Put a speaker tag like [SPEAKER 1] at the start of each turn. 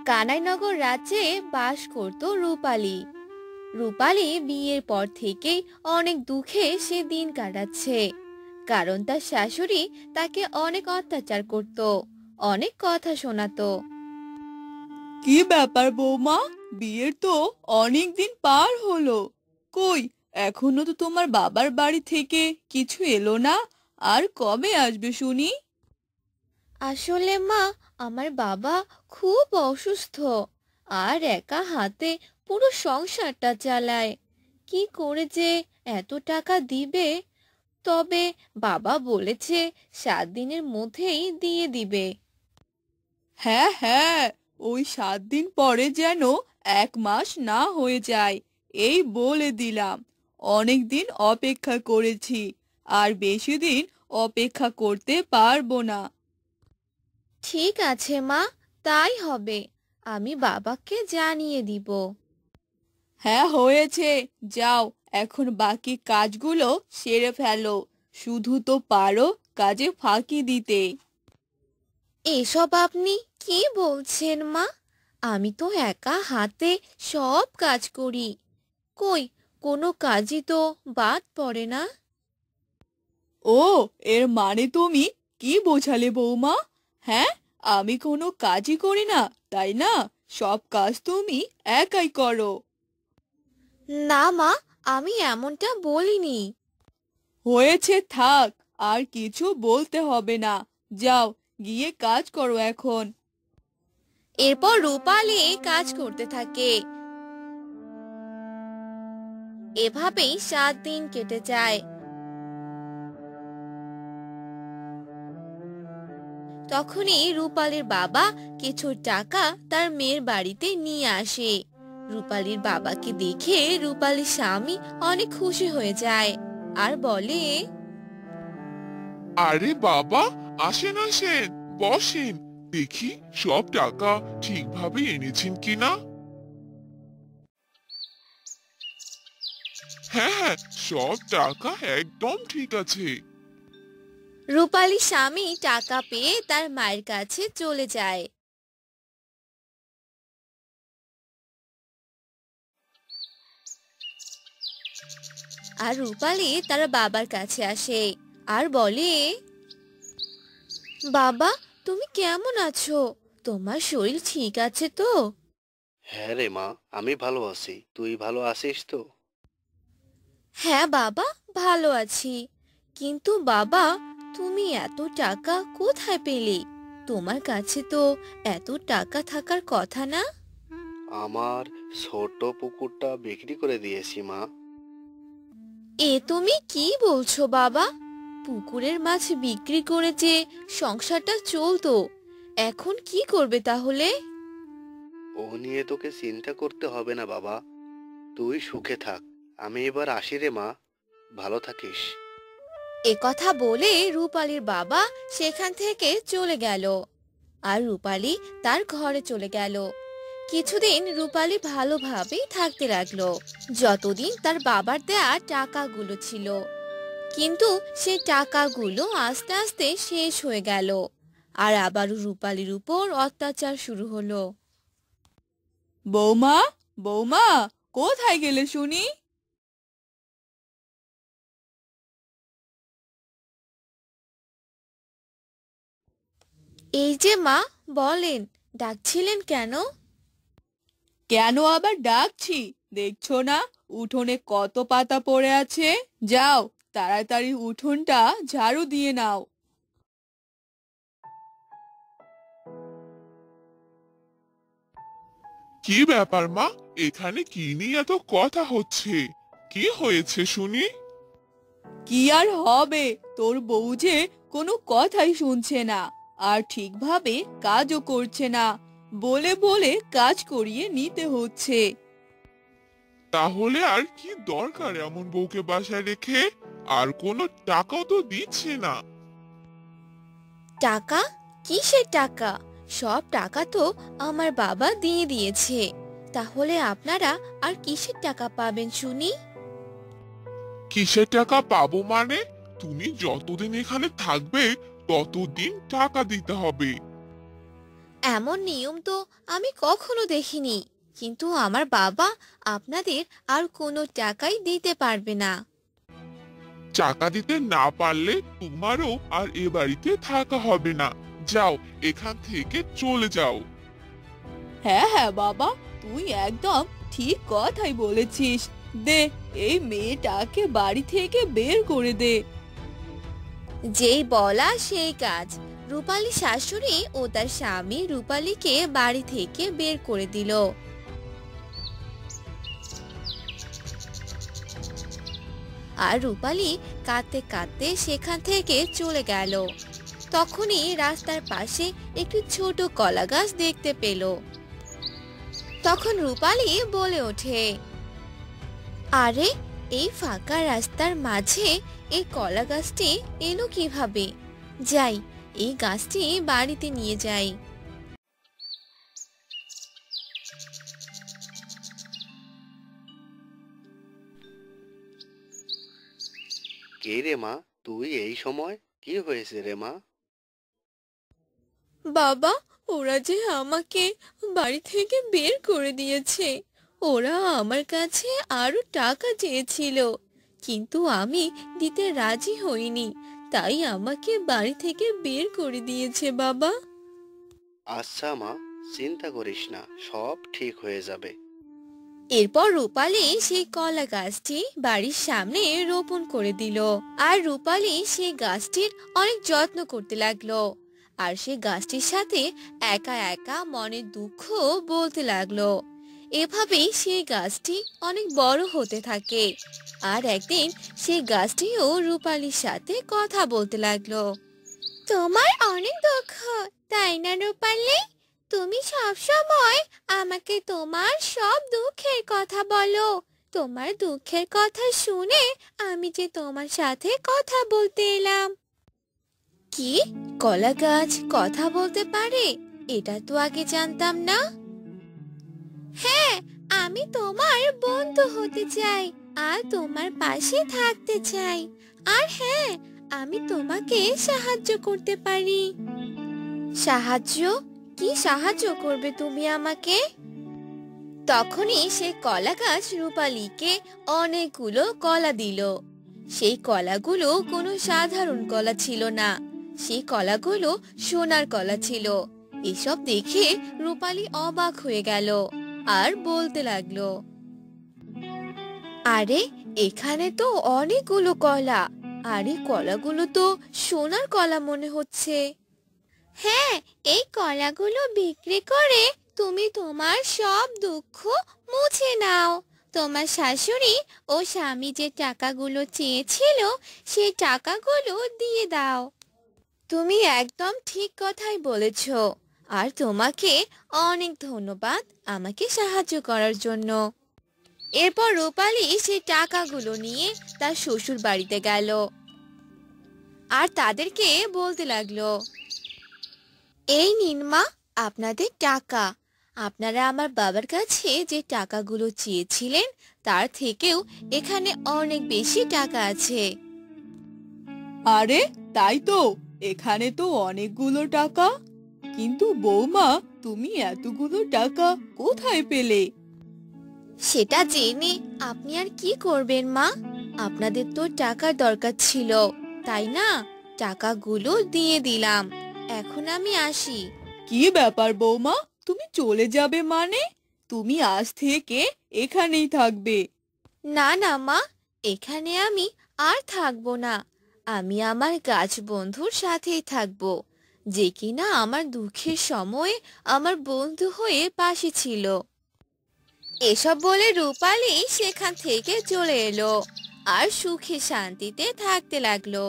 [SPEAKER 1] কানাইনগর রাজ্যে বাস করত রূপালী। রূপালী বিয়ের পর থেকেই অনেক দুঃখে সে দিন কাটাচ্ছে। কারণ তার শাশুড়ি তাকে অনেক অত্যাচার করত, অনেক কথা শোনাতো।
[SPEAKER 2] কি ব্যাপার বৌমা? বিয়ের তো অনেক দিন পার হলো, কই এখনো তো তোমার বাবার বাড়ি থেকে কিছু এলো না। আর কবে আসবে শুনি?
[SPEAKER 1] আসলে মা, আমার বাবা খুব অসুস্থ আর একা হাতে পুরো সংসারটা চালায়। কি করে যে এত টাকা দিবে? তবে বাবা বলেছে 7 দিনের মধ্যেই দিয়ে দিবে।
[SPEAKER 2] হ্যাঁ হ্যাঁ, ওই 7 দিন পরে যেন 1 মাস না হয়ে যায়, এই বলে দিলাম। অনেক দিন অপেক্ষা করেছি, আর বেশি দিন অপেক্ষা করতে পারবো না।
[SPEAKER 1] ঠিক আছে মা, তাই হবে। আমি বাবাকে জানিয়ে দিব।
[SPEAKER 2] হ্যাঁ হয়েছে, যাও এখন বাকি কাজগুলো সেরে ফেলো। শুধু তো পারো কাজে ফাঁকি দিতে।
[SPEAKER 1] এসব আপনি কি বলছেন মা? আমি তো একা হাতে সব কাজ করি। কই, কোনো কাজই তো বাদ পড়ে না।
[SPEAKER 2] ও, এর মানে তুমি কি বোঝালে বৌমা? হ্যাঁ, আমি কোনো কাজই করি না, তাই না? সব কাজ তুমি একাই করো।
[SPEAKER 1] না মা, আমি এমনটা বলিনি।
[SPEAKER 2] হয়েছে, থাক, আর কিছু বলতে হবে না। যাও, গিয়ে কাজ করো এখন।
[SPEAKER 1] এরপর রূপালী কাজ করতে থাকে। এভাবেই 7 দিন কেটে যায়। তখনই রূপালীর বাবা কিছু টাকা তার মেয়ের বাড়িতে নিয়ে আসে। রূপালীর বাবাকে দেখে রূপালীর স্বামী অনেক খুশি হয়ে যায় আর বলে,
[SPEAKER 3] আরে বাবা, আসেন আসেন, বসেন। দেখি সব টাকা ঠিকভাবে এনেছেন কিনা। হ্যাঁ হ্যাঁ, সব টাকা একদম ঠিক আছে।
[SPEAKER 1] রূপালীর স্বামী টাকা পেয়ে তার মায়ের কাছে চলে যায়। আর রূপালী তার বাবার কাছে আসে আর বলে, বাবা, তুমি কেমন আছো? তোমার শরীর ঠিক আছে তো?
[SPEAKER 4] হ্যাঁ রে মা, আমি ভালো আছি। তুই ভালো আছিস তো?
[SPEAKER 1] হ্যাঁ বাবা, ভালো আছি। কিন্তু বাবা, তুমি এত টাকা কোথায় পেলে? তোমার কাছে তো এত টাকা থাকার কথা না।
[SPEAKER 4] আমার ছোট পুকুরটা বিক্রি করে দিয়েছি মা।
[SPEAKER 1] এ তুমি কি বলছো বাবা? পুকুরের মাছ বিক্রি করে যে সংসারটা চলতো, এখন কি করবে তাহলে?
[SPEAKER 4] ও নিয়ে তোকে চিন্তা করতে হবে না বাবা, তুই সুখে থাক। আমি এবার আসি রে মা, ভালো থাকিস।
[SPEAKER 1] এ কথা বলে রূপালীর বাবা সেখান থেকে চলে গেল। আর রূপালী তার ঘরে চলে গেল। কিছুদিন রূপালী ভালোভাবেই থাকতে লাগলো, যতদিন তার বাবার দেয়া টাকাগুলো ছিল। কিন্তু সেই টাকাগুলো আস্তে আস্তে শেষ হয়ে গেল। আর আবারও রূপালীর উপর অত্যাচার শুরু হলো।
[SPEAKER 2] বৌমা, বৌমা, কোথায় গেলে শুনি?
[SPEAKER 1] এই যে মা, বলেন, ডাকছিলেন কেন?
[SPEAKER 2] কেন আবার ডাকছি? দেখছো না উঠোনে কত পাতা পড়ে আছে? যাও, তাড়াতাড়ি উঠোনটা ঝাড়ু দিয়ে নাও।
[SPEAKER 3] কি ব্যাপার মা, এখানে কি নিয়ে এত কথা হচ্ছে? কি হয়েছে শুনি।
[SPEAKER 2] কি আর হবে, তোর বউ যে কোনো কথাই শুনছে না, আর ঠিকভাবে কাজও করছে না। বলে বলে কাজ করিয়ে নিতে হচ্ছে।
[SPEAKER 3] তাহলে আর কি দরকার এমন বউকে বাসায় রেখে? আর কোনো টাকাও তো দিচ্ছে না।
[SPEAKER 1] টাকা? কিসের টাকা? সব টাকা তো আমার বাবা দিয়ে দিয়েছে। তাহলে আপনারা আর কিসের টাকা পাবেন শুনি?
[SPEAKER 3] কিসের টাকা পাবো মানে? তুমি যতদিন এখানে থাকবে ততদিন টাকা দিতে হবে।
[SPEAKER 1] এমন নিয়ম তো আমি কখনো দেখিনি, কিন্তু আমার বাবা আপনাদের আর কোনো টাকাই দিতে পারবে না।
[SPEAKER 3] টাকা দিতে না পারলে তোমারও আর এ বাড়িতে থাকা হবে না। যাও, এখান থেকে চলে যাও।
[SPEAKER 2] হ্যাঁ হ্যাঁ বাবা, তুই একদম ঠিক কথাই বলেছিস। দে, এই মেয়েটাকে বাড়ি থেকে বের করে দে।
[SPEAKER 1] যেই বলা সেই কাজ। রূপালী শাশুড়ি ও তার স্বামী রূপালীকে বাড়ি থেকে বের করে দিল। আর রূপালী কাঁদতে কাঁদতে সেখান থেকে চলে গেল। তখনই রাস্তার পাশে একটি ছোট কলা গাছ দেখতে পেল। তখন রূপালী বলে ওঠে, আরে, এই ফাঁকা রাস্তার মাঝে এই কলা গাছটি এলো কিভাবে? যাই, এই গাছটি বাড়িতে নিয়ে যাই।
[SPEAKER 4] কে রে মা, তুই এই সময়? কি হয়েছে রে মা?
[SPEAKER 1] বাবা, ওরা যে আমাকে বাড়ি থেকে বের করে দিয়েছে। ওরা আমার কাছে আরো টাকা চেয়েছিল, কিন্তু আমি দিতে রাজি হইনি, তাই আমাকে বাড়ি থেকে বের করে দিয়েছে বাবা।
[SPEAKER 4] আচ্ছা মা, চিন্তা করিস না, সব ঠিক হয়ে যাবে।
[SPEAKER 1] এরপর রূপালী সেই কলা গাছটি বাড়ির সামনে রোপণ করে দিল। আর রূপালী সেই গাছটির অনেক যত্ন করতে লাগলো। আর সেই গাছটির সাথে একা একা মনের দুঃখ বলতে লাগলো। এভাবেই সেই গাছটি অনেক বড় হতে থাকে। আর একদিন সেই গাছটিও রূপালীর সাথে কথা বলতে লাগলো। তোমার অনেক দুঃখ, তাই না রূপালী? তুমি সব সময় আমাকে তোমার সব দুঃখের কথা বলো। তোমার দুঃখের কথা শুনে আমি যে তোমার সাথে কথা বলতে এলাম। কি, কলা গাছ কথা বলতে পারে? এটা তো আগে জানতাম না। হ্যাঁ, আমি তোমার বন্ধু হতে চাই আর তোমার পাশে থাকতে চাই। আর হ্যাঁ, আমি তোমাকে সাহায্য করতে পারি। সাহায্য? কি সাহায্য করবে তুমি আমাকে? তখনই সেই কলা গাছ রূপালীকে অনেকগুলো কলা দিল। সেই কলাগুলো কোনো সাধারণ কলা ছিল না, সেই কলাগুলো সোনার কলা ছিল। এসব দেখে রূপালী অবাক হয়ে গেল আর বলতে লাগলো, আরে, এখানে তো অনেকগুলো কলা, আর এই কলাগুলো তো সোনার কলা মনে হচ্ছে। হ্যাঁ, এই কলাগুলো বিক্রি করে তুমি তোমার সব দুঃখ মুছে নাও। তোমার শাশুড়ি ও স্বামী যে টাকাগুলো চেয়েছিল সেই টাকাগুলো দিয়ে দাও। তুমি একদম ঠিক কথাই বলেছ। আর তোমাকে অনেক ধন্যবাদ আমাকে সাহায্য করার জন্য। এরপর রূপালী সেই টাকাগুলো নিয়ে তার শ্বশুর বাড়িতে গেল আর তাদেরকে বলতে লাগলো, এই নিন মা, আপনাদের টাকা। আপনারা আমার বাবার কাছে যে টাকাগুলো চেয়েছিলেন তার থেকেও এখানে অনেক বেশি টাকা আছে।
[SPEAKER 2] আরে তাই তো, এখানে তো অনেকগুলো টাকা। কিন্তু বৌমা, তুমি এতগুলো টাকা কোথায় পেলে?
[SPEAKER 1] সেটা জেনে আপনি আর কি করবেন মা? আপনাদের তো টাকার দরকার ছিল, তাই না? টাকাগুলো দিয়ে দিলাম। এখন আমি আসি।
[SPEAKER 2] কি ব্যাপার বৌমা, তুমি চলে যাবে মানে? তুমি আজ থেকে এখানেই থাকবে।
[SPEAKER 1] না না মা, এখানে আমি আর থাকবো না। আমি আমার গাছ বন্ধুর সাথেই থাকবো, যে কিনা আমার দুঃখের সময়ে আমার বন্ধু হয়ে পাশে ছিল। এসব বলে রূপালী সেখান থেকে চলে এলো আর সুখে শান্তিতে থাকতে লাগলো।